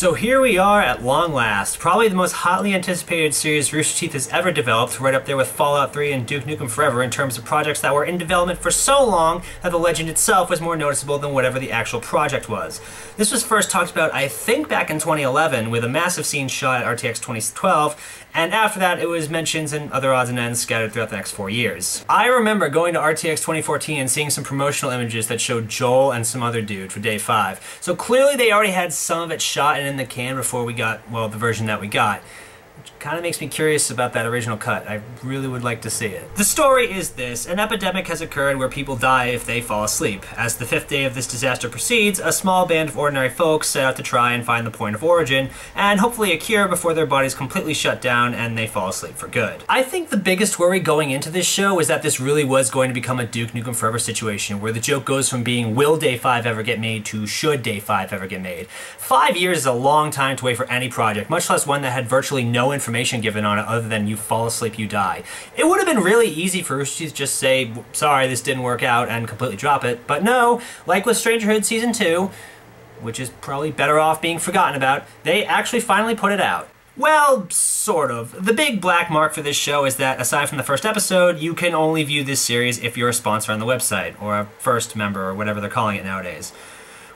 So here we are at long last, probably the most hotly anticipated series Rooster Teeth has ever developed, right up there with Fallout 3 and Duke Nukem Forever in terms of projects that were in development for so long that the legend itself was more noticeable than whatever the actual project was. This was first talked about, I think, back in 2011 with a massive scene shot at RTX 2012, and after that it was mentions and other odds and ends scattered throughout the next 4 years. I remember going to RTX 2014 and seeing some promotional images that showed Joel and some other dude for day 5. So clearly they already had some of it shot and in the can before we got, well, the version that we got. Which kind of makes me curious about that original cut. I really would like to see it. The story is this. An epidemic has occurred where people die if they fall asleep. As the 5th day of this disaster proceeds, a small band of ordinary folks set out to try and find the point of origin, and hopefully a cure before their bodies completely shut down and they fall asleep for good. I think the biggest worry going into this show is that this really was going to become a Duke Nukem Forever situation, where the joke goes from being will Day 5 ever get made to should Day 5 ever get made. 5 years is a long time to wait for any project, much less one that had virtually no information given on it other than you fall asleep, you die. It would have been really easy for Rooster Teeth to just say, sorry, this didn't work out, and completely drop it, but no, like with Strangerhood Season 2, which is probably better off being forgotten about, they actually finally put it out. Well, sort of. The big black mark for this show is that, aside from the first episode, you can only view this series if you're a sponsor on the website, or a first member, or whatever they're calling it nowadays.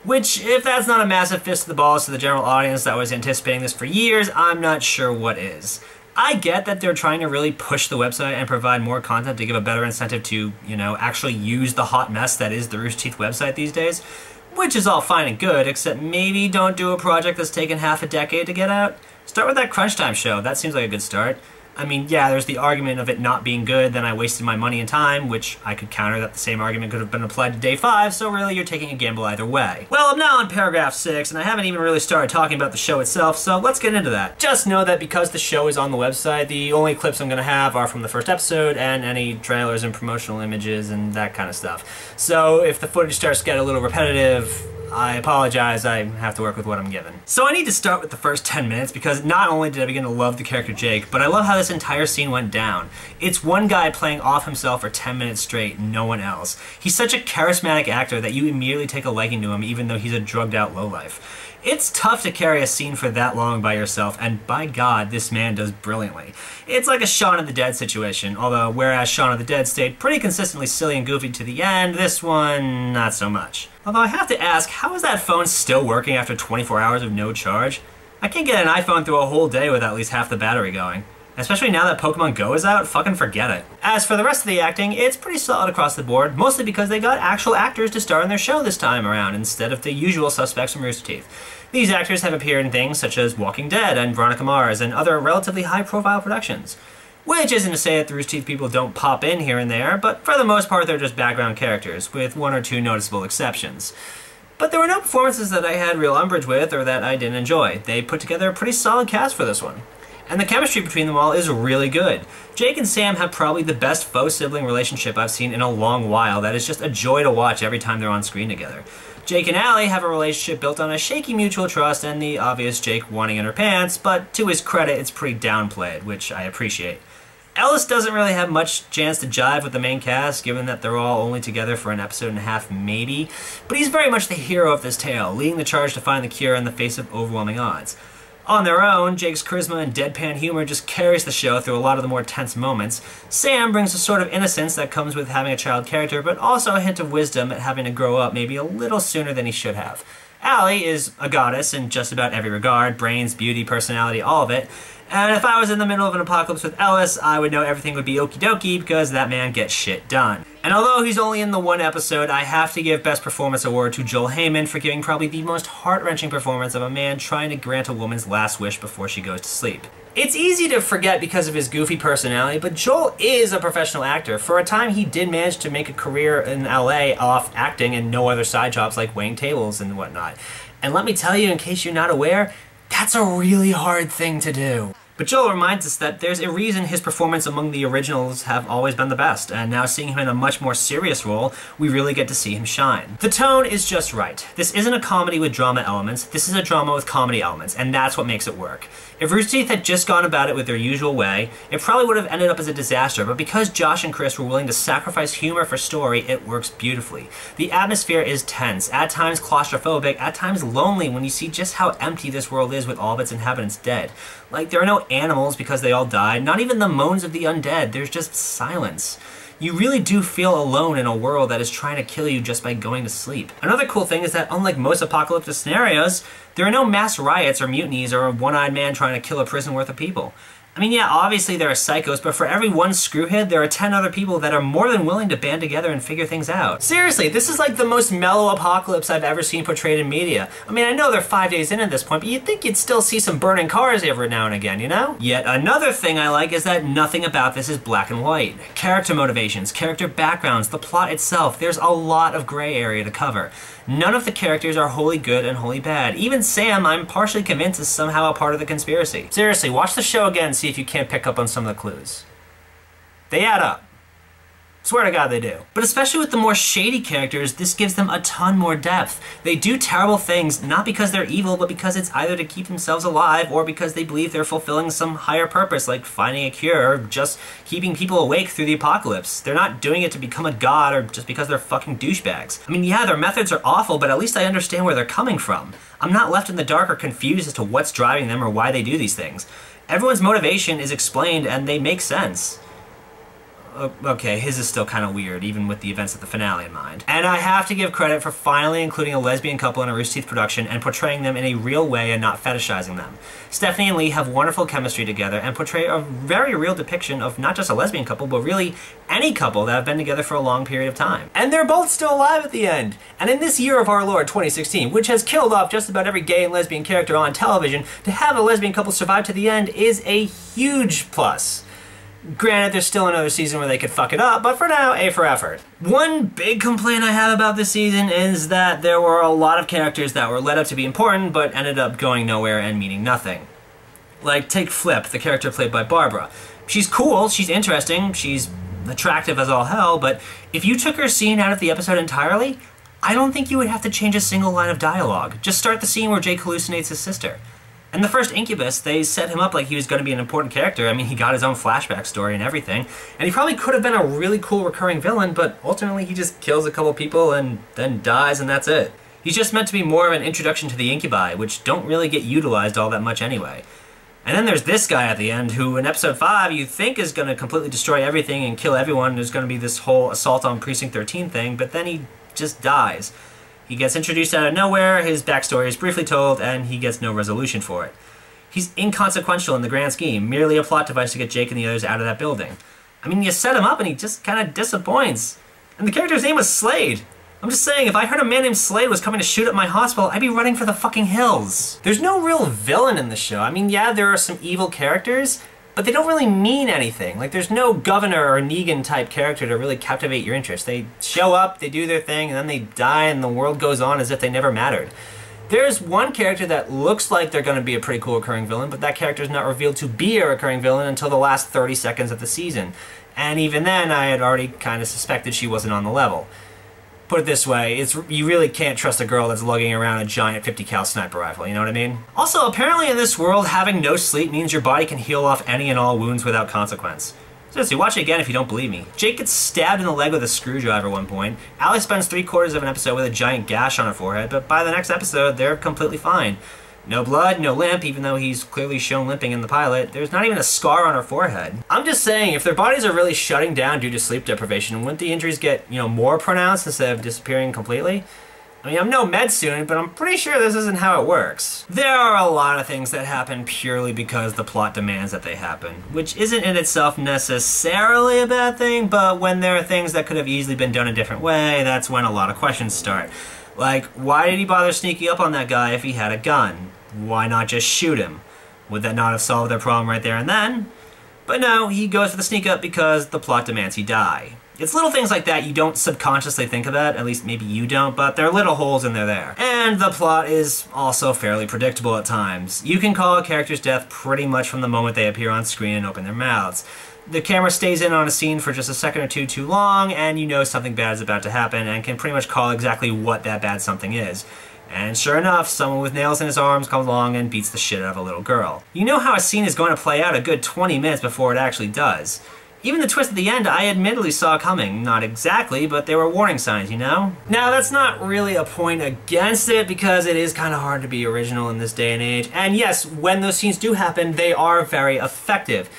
Which, if that's not a massive fist to the balls to the general audience that was anticipating this for years, I'm not sure what is. I get that they're trying to really push the website and provide more content to give a better incentive to, you know, actually use the hot mess that is the Rooster Teeth website these days, which is all fine and good, except maybe don't do a project that's taken half a decade to get out. Start with that Crunch Time show. That seems like a good start. I mean, yeah, there's the argument of it not being good, then I wasted my money and time, which I could counter that the same argument could have been applied to Day 5, so really you're taking a gamble either way. Well, I'm now on paragraph 6, and I haven't even really started talking about the show itself, so let's get into that. Just know that because the show is on the website, the only clips I'm going to have are from the first episode, and any trailers and promotional images and that kind of stuff. So if the footage starts to get a little repetitive, I apologize, I have to work with what I'm given. So I need to start with the first 10 minutes because not only did I begin to love the character Jake, but I love how this entire scene went down. It's one guy playing off himself for 10 minutes straight, no one else. He's such a charismatic actor that you immediately take a liking to him even though he's a drugged out lowlife. It's tough to carry a scene for that long by yourself, and by God, this man does brilliantly. It's like a Shaun of the Dead situation, although whereas Shaun of the Dead stayed pretty consistently silly and goofy to the end, this one, not so much. Although I have to ask, how is that phone still working after 24 hours of no charge? I can't get an iPhone through a whole day with at least half the battery going. Especially now that Pokemon Go is out, fucking forget it. As for the rest of the acting, it's pretty solid across the board, mostly because they got actual actors to star in their show this time around, instead of the usual suspects from Rooster Teeth. These actors have appeared in things such as Walking Dead and Veronica Mars and other relatively high-profile productions. Which isn't to say that the Rooster Teeth people don't pop in here and there, but for the most part they're just background characters, with 1 or 2 noticeable exceptions. But there were no performances that I had real umbrage with or that I didn't enjoy. They put together a pretty solid cast for this one. And the chemistry between them all is really good. Jake and Sam have probably the best faux sibling relationship I've seen in a long while that is just a joy to watch every time they're on screen together. Jake and Allie have a relationship built on a shaky mutual trust and the obvious Jake wanting in her pants, but to his credit it's pretty downplayed, which I appreciate. Ellis doesn't really have much chance to jive with the main cast, given that they're all only together for an episode and a half maybe, but he's very much the hero of this tale, leading the charge to find the cure in the face of overwhelming odds. On their own, Jake's charisma and deadpan humor just carries the show through a lot of the more tense moments. Sam brings a sort of innocence that comes with having a child character, but also a hint of wisdom at having to grow up maybe a little sooner than he should have. Allie is a goddess in just about every regard, brains, beauty, personality, all of it. And if I was in the middle of an apocalypse with Ellis, I would know everything would be okie dokie because that man gets shit done. And although he's only in the 1 episode, I have to give Best Performance Award to Joel Heyman for giving probably the most heart-wrenching performance of a man trying to grant a woman's last wish before she goes to sleep. It's easy to forget because of his goofy personality, but Joel is a professional actor. For a time, he did manage to make a career in LA off acting and no other side jobs like waiting tables and whatnot. And let me tell you, in case you're not aware, that's a really hard thing to do. But Joel reminds us that there's a reason his performance among the originals have always been the best, and now seeing him in a much more serious role, we really get to see him shine. The tone is just right. This isn't a comedy with drama elements, this is a drama with comedy elements, and that's what makes it work. If Rooster Teeth had just gone about it with their usual way, it probably would have ended up as a disaster, but because Josh and Chris were willing to sacrifice humor for story, it works beautifully. The atmosphere is tense, at times claustrophobic, at times lonely when you see just how empty this world is with all of its inhabitants dead. Like, there are no animals because they all died, not even the moans of the undead, there's just silence. You really do feel alone in a world that is trying to kill you just by going to sleep. Another cool thing is that unlike most apocalyptic scenarios, there are no mass riots or mutinies or a one-eyed man trying to kill a prison worth of people. I mean, yeah, obviously there are psychos, but for every one screwhead, there are 10 other people that are more than willing to band together and figure things out. Seriously, this is like the most mellow apocalypse I've ever seen portrayed in media. I mean, I know they're 5 days in at this point, but you'd think you'd still see some burning cars every now and again, you know? Yet another thing I like is that nothing about this is black and white. Character motivations, character backgrounds, the plot itself, there's a lot of gray area to cover. None of the characters are wholly good and wholly bad. Even Sam, I'm partially convinced, is somehow a part of the conspiracy. Seriously, watch the show again and see if you can't pick up on some of the clues. They add up. Swear to God they do. But especially with the more shady characters, this gives them a ton more depth. They do terrible things, not because they're evil, but because it's either to keep themselves alive or because they believe they're fulfilling some higher purpose, like finding a cure or just keeping people awake through the apocalypse. They're not doing it to become a god or just because they're fucking douchebags. I mean, yeah, their methods are awful, but at least I understand where they're coming from. I'm not left in the dark or confused as to what's driving them or why they do these things. Everyone's motivation is explained and they make sense. Okay, his is still kind of weird, even with the events of the finale in mind. And I have to give credit for finally including a lesbian couple in a Rooster Teeth production and portraying them in a real way and not fetishizing them. Stephanie and Leey have wonderful chemistry together and portray a very real depiction of not just a lesbian couple, but really any couple that have been together for a long period of time. And they're both still alive at the end! And in this year of our Lord, 2016, which has killed off just about every gay and lesbian character on television, to have a lesbian couple survive to the end is a huge plus. Granted, there's still another season where they could fuck it up, but for now, A for effort. One big complaint I have about this season is that there were a lot of characters that were led up to be important, but ended up going nowhere and meaning nothing. Like, take Flip, the character played by Barbara. She's cool, she's interesting, she's attractive as all hell, but if you took her scene out of the episode entirely, I don't think you would have to change a single line of dialogue. Just start the scene where Jake hallucinates his sister. In the first Incubus, they set him up like he was going to be an important character. I mean, he got his own flashback story and everything. And he probably could have been a really cool recurring villain, but ultimately he just kills a couple people and then dies and that's it. He's just meant to be more of an introduction to the Incubi, which don't really get utilized all that much anyway. And then there's this guy at the end who, in episode 5, you think is going to completely destroy everything and kill everyone. There's going to be this whole assault on Precinct 13 thing, but then he just dies. He gets introduced out of nowhere, his backstory is briefly told, and he gets no resolution for it. He's inconsequential in the grand scheme, merely a plot device to get Jake and the others out of that building. I mean, you set him up and he just kind of disappoints. And the character's name was Slade. I'm just saying, if I heard a man named Slade was coming to shoot at my hospital, I'd be running for the fucking hills. There's no real villain in the show. I mean, yeah, there are some evil characters, but they don't really mean anything. Like, there's no Governor or Negan type character to really captivate your interest. They show up, they do their thing, and then they die and the world goes on as if they never mattered. There's one character that looks like they're going to be a pretty cool recurring villain, but that character is not revealed to be a recurring villain until the last 30 seconds of the season. And even then, I had already kind of suspected she wasn't on the level. Put it this way, you really can't trust a girl that's lugging around a giant 50 cal sniper rifle, you know what I mean? Also, apparently in this world, having no sleep means your body can heal off any and all wounds without consequence. Seriously, watch it again if you don't believe me. Jake gets stabbed in the leg with a screwdriver at one point. Allie spends 3/4 of an episode with a giant gash on her forehead, but by the next episode, they're completely fine. No blood, no limp, even though he's clearly shown limping in the pilot. There's not even a scar on her forehead. I'm just saying, if their bodies are really shutting down due to sleep deprivation, wouldn't the injuries get, more pronounced instead of disappearing completely? I mean, I'm no med student, but I'm pretty sure this isn't how it works. There are a lot of things that happen purely because the plot demands that they happen, which isn't in itself necessarily a bad thing, but when there are things that could have easily been done a different way, that's when a lot of questions start. Like, why did he bother sneaking up on that guy if he had a gun? Why not just shoot him? Would that not have solved their problem right there and then? But no, he goes for the sneak up because the plot demands he die. It's little things like that you don't subconsciously think about, at least maybe you don't, but they're little holes and they're there. And the plot is also fairly predictable at times. You can call a character's death pretty much from the moment they appear on screen and open their mouths. The camera stays in on a scene for just a second or two too long, and you know something bad is about to happen and can pretty much call exactly what that bad something is. And sure enough, someone with nails in his arms comes along and beats the shit out of a little girl. You know how a scene is going to play out a good 20 minutes before it actually does. Even the twist at the end, I admittedly saw coming. Not exactly, but there were warning signs, you know? Now, that's not really a point against it, because it is kind of hard to be original in this day and age. And yes, when those scenes do happen, they are very effective.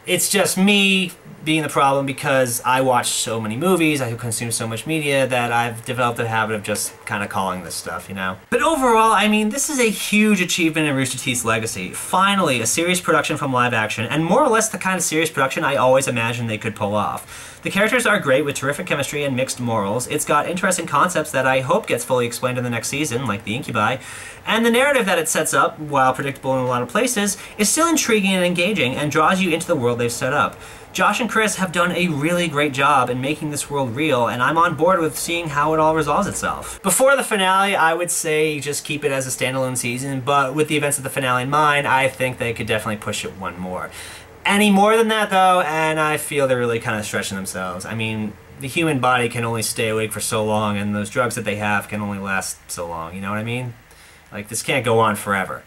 It's just me being the problem because I watch so many movies, I consume so much media, that I've developed a habit of just kind of calling this stuff, you know? But overall, I mean, this is a huge achievement in Rooster Teeth's legacy. Finally, a serious production from live action, and more or less the kind of serious production I always imagined they could pull off. The characters are great with terrific chemistry and mixed morals. It's got interesting concepts that I hope gets fully explained in the next season, like the Incubi. And the narrative that it sets up, while predictable in a lot of places, is still intriguing and engaging and draws you into the world they've set up. Josh and Chris have done a really great job in making this world real, and I'm on board with seeing how it all resolves itself. Before the finale, I would say just keep it as a standalone season, but with the events of the finale in mind, I think they could definitely push it one more. Any more than that, though, and I feel they're really kind of stretching themselves. I mean, the human body can only stay awake for so long, and those drugs that they have can only last so long, you know what I mean? Like, this can't go on forever.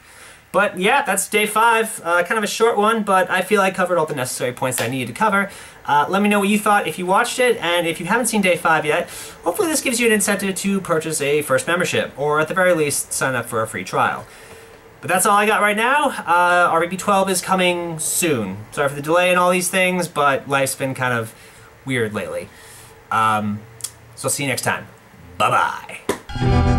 But yeah, that's day 5. Kind of a short one, but I feel I covered all the necessary points that I needed to cover. Let me know what you thought if you watched it, and if you haven't seen day 5 yet, hopefully this gives you an incentive to purchase a first membership, or at the very least, sign up for a free trial. But that's all I got right now. RVB 12 is coming soon. Sorry for the delay and all these things, but life's been kind of weird lately. So I'll see you next time. Bye-bye.